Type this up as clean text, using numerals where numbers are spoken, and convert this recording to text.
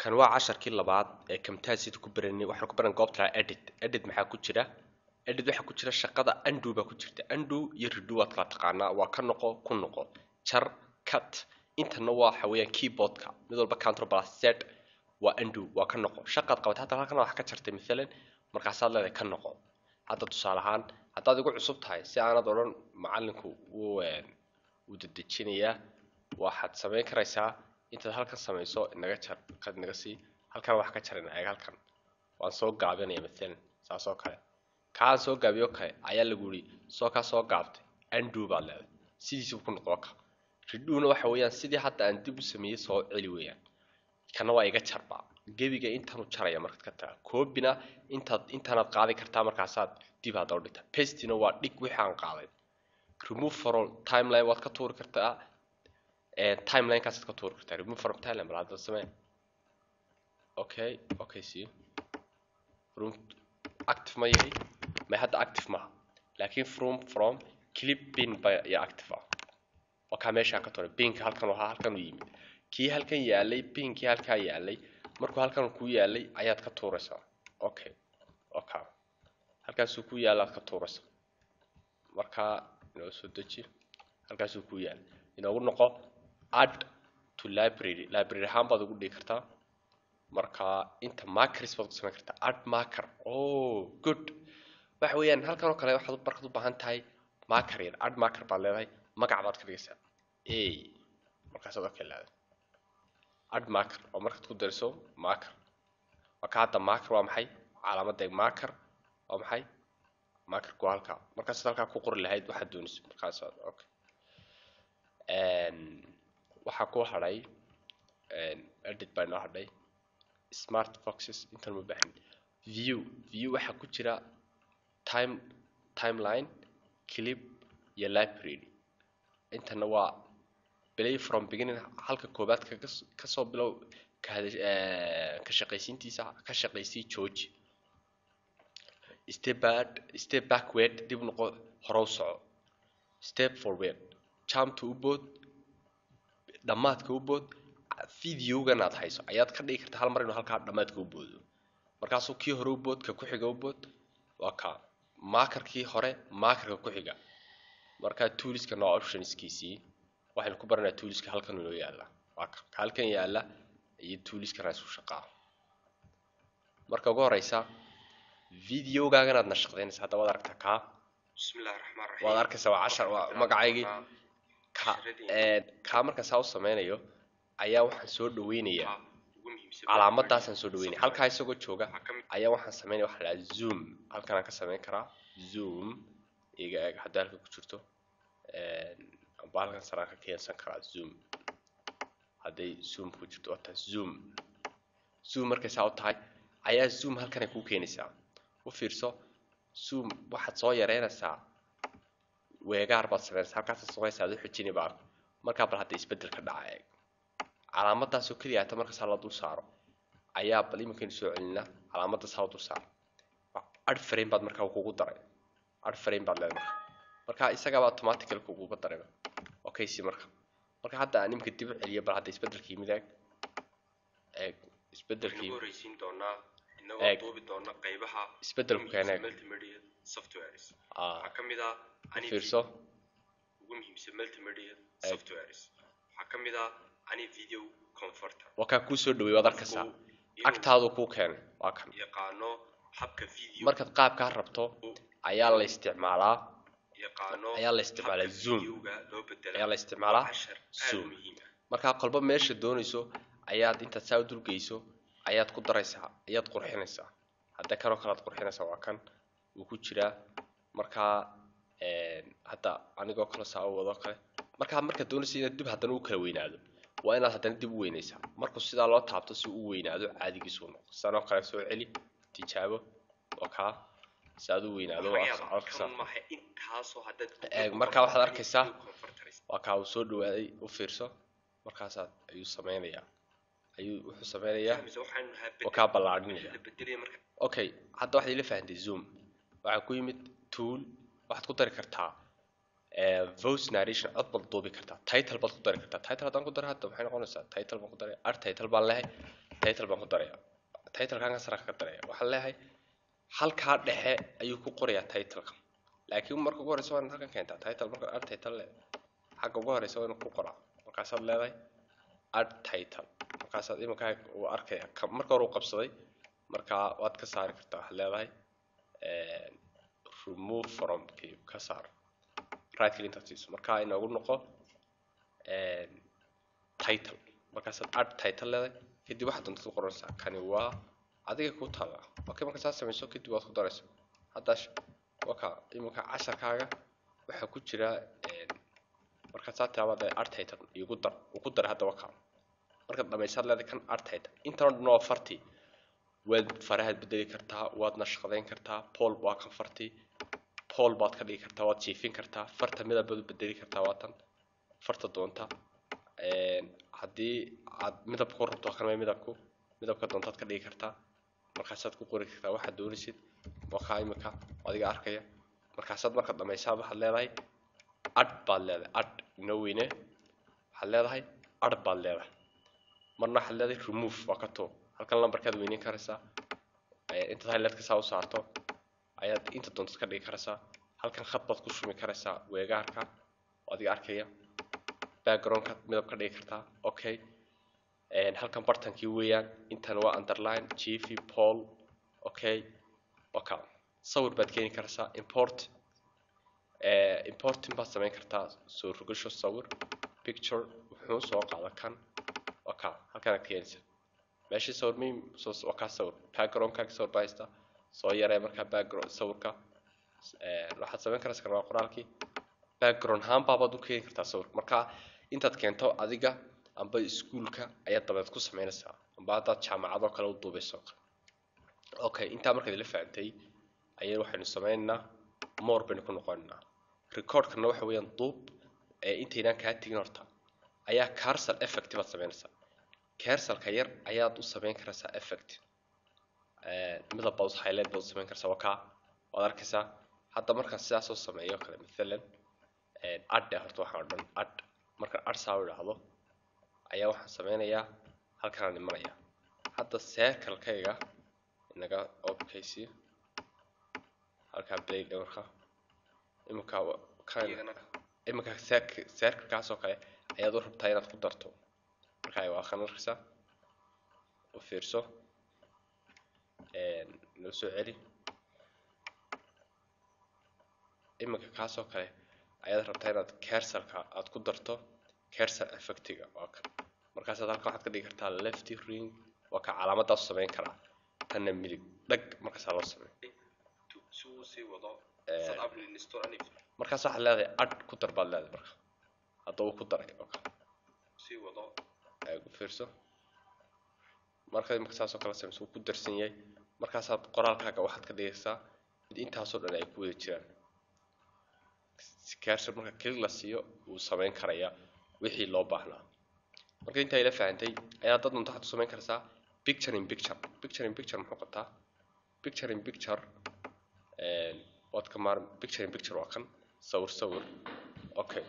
kan waa casharkii labaad ee camtasia ku baranay waxaan ku baran goobta edit maxaa ku jira edit waxa ku jira shaqada undo ba ku jirta undo iyo redo waad kala taqaanaa waa ka noqo ku noqo jar cut intana waa waxa weeyaan keyboardka mid walba control plus z waa undo waa ka noqo shaqad qabta hadda halkan wax ka jartay midalan markaas aad leedahay ka noqo hadda tusaale ahaan haddaad igu cusub tahay si aanad oran macallinku uu dadejinayaa waxaad samayn karaysaa intaad halkan samayso inaga jar qad naga sii halkan wax ka jarina ayaga halkan waan soo gaabinaya midalan saas oo kale kaan soo gaabiyo kale ayaa lagu yiri soo ka soo gaabtay undo baa leedahay sidiisii ku noqdo ka redo-na waxa weeyaan sidii hadda aan dib u sameeyay soo celi weeyaan kana waa iga jarba gebiga intaan u jaraya markaad ka taa koobina intaad qaadi kartaa markaasaad dib aad u dhigtaa pastina waa dhig wixii aan qaaday remove from timeline waad ka tuuri kartaa timeline kaas ka tuuri kartaa remove from timeline bal hadda samee okay see from active ma yahay ma hadda active ma laakiin from clip pin ba ya active waxa meesha ka tuuray pin halkan waxa halkan u yimid kii halkan yaalay pinkii halka yaalay markuu halkan ku yaalay ayaad ka tuuraysaa okay halkaas uu ku yaala ka tuuraysaa marka inoo soo deji halkaas uu ku yaal inoo noqo add to library ahaan baad ugu dhigi kartaa marka inta markers baad samayn kartaa add marker good waxa weeyaan halkan oo kale waxaad barkad u baahan tahay marker yar add marker baad leedahay magac baad ka dhigaysaa markaas aad ka leedahay add marker oo markaad ku darso marker marka hadda marker waa maxay calaamada marker waa maxay marker ku halka markaas halka ku qori lahayd waxa doonayso markaas waxa ku haray edit baa noo hadhay smart foxes inta ma baahan view waxa ku jira timeline clip iyo library intana waa play from beginning halka koobaad ka soo bilow ka shaqaysiintiisa ka shaqaysii jooji step backward dib noqo hore u soco step forward jump to boot dhamaadka u boot videogan aad hayso ayaad ka dhigi kartaa hal mar inuu halka dhamaadka u boodo markaas uu kii hore u boodka ku xiga u bood waa ka markerkii hore markerka ku xiga marka toolska no optionskiisii waxaan ku baranaa toolska halkan inuu yaala waa ka halkan yaala iyo toolska raas u shaqaa marka ugu horeysa videogaagan aad nashaqadeynaysa hadda waad aragtaa ka bismillaahir rahmaanir rahiim waad arkaysaa waa 10 waa magacaygii ka marka saa u sameynayo ayaa waxaan soo dhaweynayaa calaamadaas aan soo dhaweynay halka isagoo jooga ayaa waxaan sameynaa waxa la zoom halkan aan ka sameyn karaa zoom iga hadda halka ku jirto baalkan saraan ka keensan karaa zoom haday zoom ku jirto wata zoom markay saa u tahay ayaa zoom halkan ay ku keenaysaa u fiirso zoom waxaad soo yareynaysaa weegaar baad sameynaysaa halkaas soo haysaa xujini baa marka bal hadda isbedel ka dhacay calaamadaas oo kaliya marka saa la dul saaro ayaa bal iminkan soo celinaa calaamada saa u dul saaro add frame baad markaa kugu daray add frame baad leedahay marka isaga ba automatically kugu daray okay si marka hadda aan iminka dib u celiyo bal hadda isbedelkii midaag isbedelkii horeysiin doonaa inagoo duubi doona qaybaha isbedelku keenay multimedia softwares waxa kamid ah ani fiirso ugu muhiimsan multimedia softwares waxa kamid ah ani video converter waka ku soo dhaweey wad arkaysaa agtaadu ku keenay waa kan yaqaano habka video markaad qaabka rabto ayaa la isticmaalaa zoom ayaa la isticmaalaa zoom marka qalba meesha doonayso ayaad inta saa u dulgeyso ayaad ku daraysaa ayaad qurxinaysaa hadda karo kala qurxinaysaa waa kan uu ku jira marka hadda anigoo kala saa wado kale marka doonayso inaad dib haddana u kala weynaado waa inaad haddana dib u weynaysaa markuu sidaa loo taabto si uu weynaado caadigiisu noqdo sanoo kale soo celi tijaabo oo ka saad u weynaado marka waxaad arkaysaa waa ka uu soo dhawaaday u fiirso markaas ayuu sameynayaa wuxuu sameynayaa oo ka balaadhinaya okay hadda waxaad ila fahamtay zoom waxa ku yimid tool waxaad ku dari kartaa voice narration cod bal duubi kartaa title bal ku dari kartaa title hadan ku daro hadda waxay noqonaysaa title bal ku daray art title bal leeyahay title baan ku darayaa title kan sara ka daraya waxaan leeyahay halka dhexe ayuu ku qorayaa title ka laakiin marka ugu horeyso waan halkan keentaa title marka add title le xagga ugu horeyso waan ku qoraa markaas aad leedahay add title markaas aad imanka uu arkaya marka hore uu qabsaday marka waad ka saari kartaa waxa leedahay remove from keep ka saar right click inta siiso marka inoogu noqo title markaas aad add title leedahay kadib waxaad doonto ku qoranaysaa kani waa adiga ku taala okay marka saas samayso kadib waad ku darayso hadda waka imanka casharkaaga waxa ku jira marka saad taabada add title igu dar ugu dar hadda waka marka dhamaysaad leedahay kan add title inta noo farti waad farahaad bedeli kartaa waad nashqadeyn kartaa poll baa kan farti poll baad ka dhigi kartaa waad jiifin kartaa farta midab baad bedeli kartaa waatan farta doonta haddii aad midab ku rabto kan midabka doontaad ka dhigi kartaa markaasaad ku qori kartaa waxaad doonaysid waxa imika adiga arkaya markaasaad marka dhamaysaad waxaad leedahay add baad leedahay add nowine waxaad leedahay add baad leedahay marna waxaad leedahay remove waa ka too halkan lambarkaad weyneyn karaysaa intaad highlightka saa u saarto ayaad inta doontaad ka dhigi karaysaa halkan khad baad ku shumi karaysaa weegaarka adiga arkaya backgroundka midab ka dhigi kartaa okay halkan bartankii weeyaan intan waa underline jiifi poll okay waka sawir baad keeni karaysaa importing baad samayn kartaa soo rogasho sawir picture wuxuu soo qaada kan waka halkan aad keenaysaa meeshii sawir miim soo waka sawir backgroundka sawir baysta soo yaree marka background sawirka waxaad samayn karaysaa waa qoraalkii background haan baad u keeni kartaa sawir marka intaad keento adiga amba iskuulka ayaa dabeed ku sameynaysaa amba hadaad jaamacado kale u duubayso okay intaa markaad ila fahamtay ayay waxaynu sameynaynaa more baynu ku noqonaynaa recordkana waxa weeyaan duub intaynaan kaa tegin horta ayaa cursor effect baad sameynaysaa cursorka yar ayaad u sameyn karaysaa effect midab baad highlight baad sameyn karaysaa waad arkaysaa hadda markaan sidaas oo sameeyo kale midalan add horta waxaan dhan add marka add saa u dhahdo ayaa waxaan sameynayaa halkan aan imanaya hadda circle-kayga inaga obkaysi halka play marka imika circle-kaas oo kale ayaad u rabtaa inaad ku darto marka waa kan arkaysaa u fiirso noo soo celi imika kaas oo kale ayaad rabtaa inaad cursor-ka aad ku darto cursor effect-ga markaas halka waxaad ka dhigi kartaa left ring waa ka calaamadaas sameyn karaa tanna midig dhag markaas loo sameeyo markaas waxaad leedahay add ku dar baad leedahay marka hadda uu ku daray ku fiirso marka imika saas oo kale samayso uu ku darsan yahay markaasaad qoraalkaaga waxaad ka dhigaysaa mid intaasoo dhan ay ku wada jiraan cursor marka click la siiyo uu sameyn karaya wixii loo baahnaa marka inta ila faahantay ayaa dad unta waxaad sameyn kartaa picture in picture muxuu qabtaa picture in picture waad ka maar picture in picture waa kan sawir okay